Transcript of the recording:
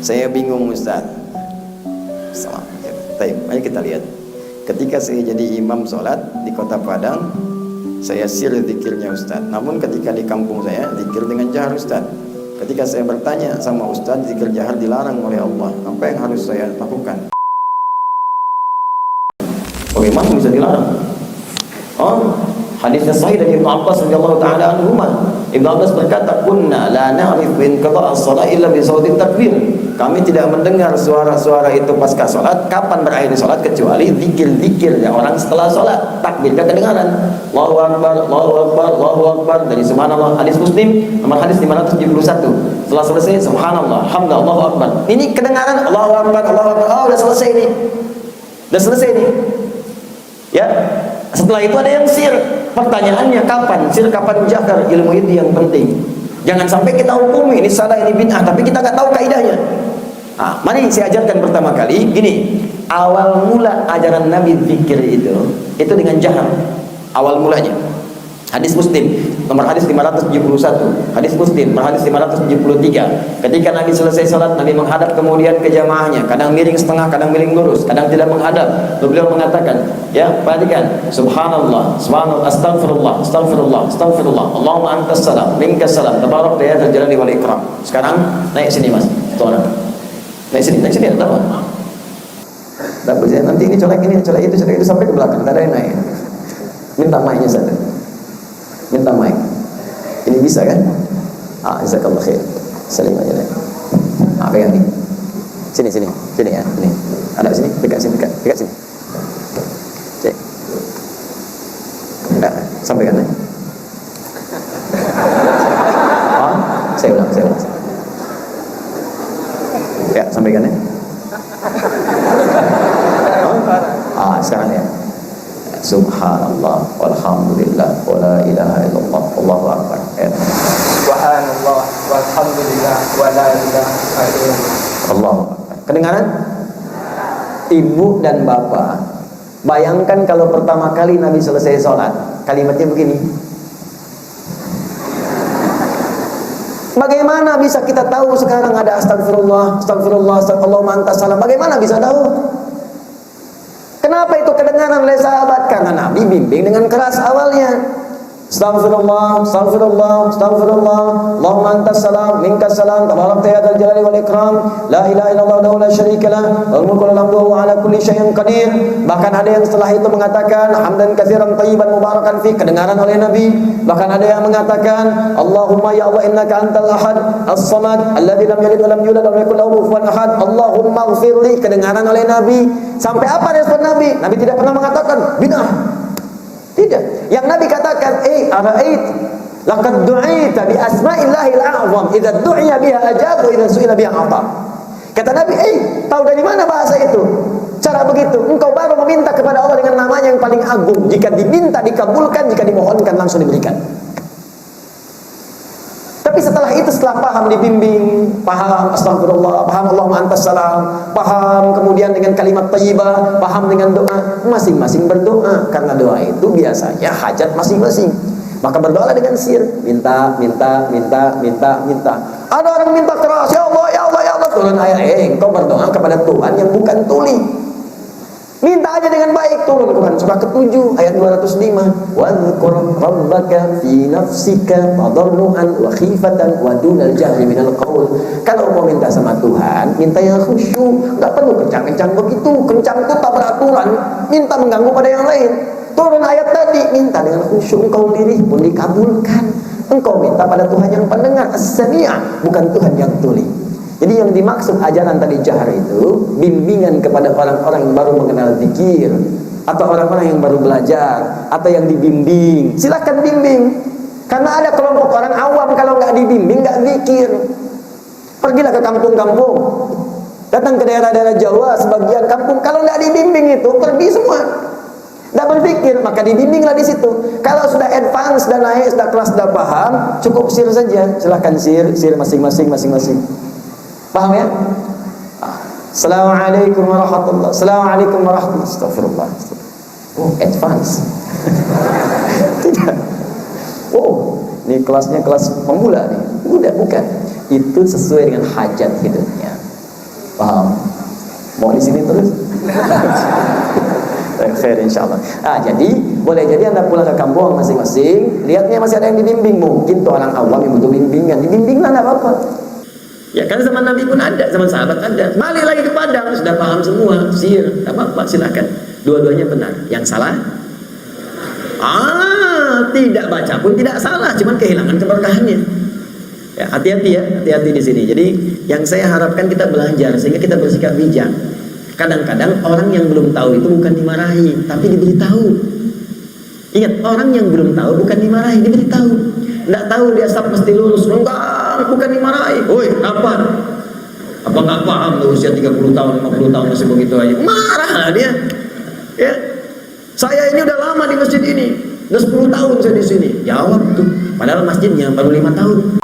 Saya bingung Ustaz. Mari kita lihat. Ketika saya jadi imam sholat di kota Padang, saya sir zikirnya Ustaz. Namun ketika di kampung saya, zikir dengan jahar Ustaz. Ketika saya bertanya sama Ustaz, zikir jahar dilarang oleh Allah. Apa yang harus saya lakukan? Bagaimana bisa dilarang? Oh, hadisnya sahih dari Ibnu Abbas radhiyallahu taala anhuma. Ibnu Abbas berkata, "Kunna la na'rif inqita' as-shalah illa bi sautin takbir." Kami tidak mendengar suara-suara itu pasca salat, kapan berakhir salat, kecuali zikir-zikir yang orang setelah salat. Takbirnya kedengaran. Allahu akbar, Allahu akbar, Allahu akbar, dari subhanallah. Hadis Muslim nomor hadis 571. Setelah selesai subhanallah, hamdalillah, Allahu akbar. Ini kedengaran Allahu akbar, Allahu akbar. Oh, udah selesai ini. Udah selesai ini. Ya. Setelah itu ada yang sir. Pertanyaannya kapan? Sir kapan jahar? Ilmu itu yang penting. Jangan sampai kita hukumi ini salah, ini bid'ah, tapi kita nggak tahu kaidahnya. Nah, mari saya ajarkan pertama kali gini. Awal mula ajaran Nabi zikir itu dengan jahar. Awal mulanya. Hadis Muslim nomor hadis 571. Hadis Muslim nomor hadis 573. Ketika Nabi selesai salat, Nabi menghadap kemudian ke jamaahnya. Kadang miring setengah, kadang miring lurus, kadang tidak menghadap. Lalu beliau mengatakan, ya, perhatikan, subhanallah, subhanallah, astagfirullah, astagfirullah, astagfirullah. Allahumma antas salam, minkas salam, tabarak ya dzal jalali wal ikram. Sekarang naik sini Mas, satu orang. Naik sini ada apa? Tak boleh, nanti ini colek itu sampai ke belakang, tak ada yang naik. Minta mic-nya satu. Minta mic. Ini bisa kan? Jazakallah khair. Salim aja deh. Pegang nih. Sini ya. Ini. Ada sini, dekat sini. Cek. Enggak, sampaikan ya. Saya ulang. Ya, sampaikan ya. Sekarang ya. Subhanallah walhamdulillah wala ilaha illallah wallahu akbar. Subhanallah walhamdulillah wala ilaha illallah Allahu akbar. Kedengaran? Ibu dan bapak, bayangkan kalau pertama kali Nabi selesai sholat, kalimatnya begini. Bagaimana bisa kita tahu sekarang ada astagfirullah, Allahumma antas salam? Bagaimana bisa tahu? Kenapa itu kedengaran oleh sahabat? Karena Nabi bimbing dengan keras awalnya. Astagfirullah, Allahumma antas salam, minkas salam, tabarakta ya dzal jalali wal ikram, la ilaha illallah wahdahu la syarika lah, wal mulku wa lahu wa ala kulli syai'in qadir. Bahkan ada yang setelah itu mengatakan hamdan katsiran thayyiban mubarakan fi, kedengaran oleh Nabi. Bahkan ada yang mengatakan Allahumma ya Allah innaka antal ahad as-samad alladzi lam yalid wa lam yulad wa lam yakul lahu kufuwan ahad, Allahumma ighfirli, kedengaran oleh Nabi. Sampai apa respon Nabi? Nabi tidak pernah mengatakan bid'ah. Tidak. Yang Nabi katakan, ara'ait laqad du'ita bi asma'illahil a'zam, idza du'iya biha ajab wa idza su'ila biha ata. Kata Nabi, tahu dari mana bahasa itu? Cara begitu, engkau baru meminta kepada Allah dengan namanya yang paling agung. Jika diminta dikabulkan, jika dimohonkan langsung diberikan. Tapi setelah itu, setelah paham dibimbing, paham astagfirullah, paham Allahumma antas salam, paham kemudian dengan kalimat thayyibah, paham dengan doa, masing-masing berdoa. Karena doa itu biasanya hajat masing-masing. Maka berdoalah dengan sir, minta. Ada orang minta keras, ya Allah, turun ayat, engkau berdoa kepada Tuhan yang bukan tuli. Minta aja dengan baik, turun Quran surah ke-7 ayat 205. Wadhkur rabbaka fi nafsika tadarruan wa khifatan wa dunal jahri minal qaul. Kalau mau minta sama Tuhan, minta yang khusyuk, enggak perlu kencang-kencang begitu. Kencang itu tak beraturan, minta mengganggu pada yang lain. Turun ayat tadi, minta dengan khusyuk, engkau diri pun dikabulkan. Engkau minta pada Tuhan yang pendengar, as-sami', bukan Tuhan yang tuli. Jadi yang dimaksud ajaran tadi jahar itu bimbingan kepada orang-orang yang baru mengenal zikir, atau orang-orang yang baru belajar, atau yang dibimbing. Silakan bimbing. Karena ada kelompok orang awam kalau nggak dibimbing nggak zikir. Pergilah ke kampung-kampung, datang ke daerah-daerah Jawa, sebagian kampung kalau nggak dibimbing itu pergi semua. Nggak berpikir, maka dibimbinglah di situ. Kalau sudah advance, sudah naik, sudah kelas, sudah paham, cukup sir saja. Silakan sir masing-masing. Paham ya? Assalamualaikum warahmatullahi wabarakatuh. Assalamualaikum warahmatullahi wabarakatuh. Astagfirullah. Advance. Tidak. Ini kelasnya kelas pemula nih. Bukan. Itu sesuai dengan hajat hidupnya. Paham? Mau di sini terus? Khair insyaallah. Jadi boleh jadi Anda pulang ke kampung masing-masing, lihatnya masih ada yang dibimbing, mungkin tuh orang awam yang butuh bimbingan, dibimbinglah enggak apa-apa. Ya kan zaman Nabi pun ada, zaman sahabat ada. Balik lagi ke Padang, sudah paham semua, sihir, enggak apa-apa, silakan. Dua-duanya benar. Yang salah? Tidak baca pun tidak salah, cuman kehilangan keberkahannya. Ya, hati-hati ya, hati-hati di sini. Jadi yang saya harapkan kita belajar sehingga kita bersikap bijak. Kadang-kadang orang yang belum tahu itu bukan dimarahi, tapi diberitahu. Ingat, orang yang belum tahu bukan dimarahi, diberitahu. Nggak tahu dia sab mesti lulus, enggak, bukan dimarahi. Woi, apa nggak paham tuh usia 30 tahun, 50 tahun masih begitu aja? Marah dia. Ya, saya ini udah lama di masjid ini, udah 10 tahun saya di sini. Jawab tuh, padahal masjidnya baru 5 tahun.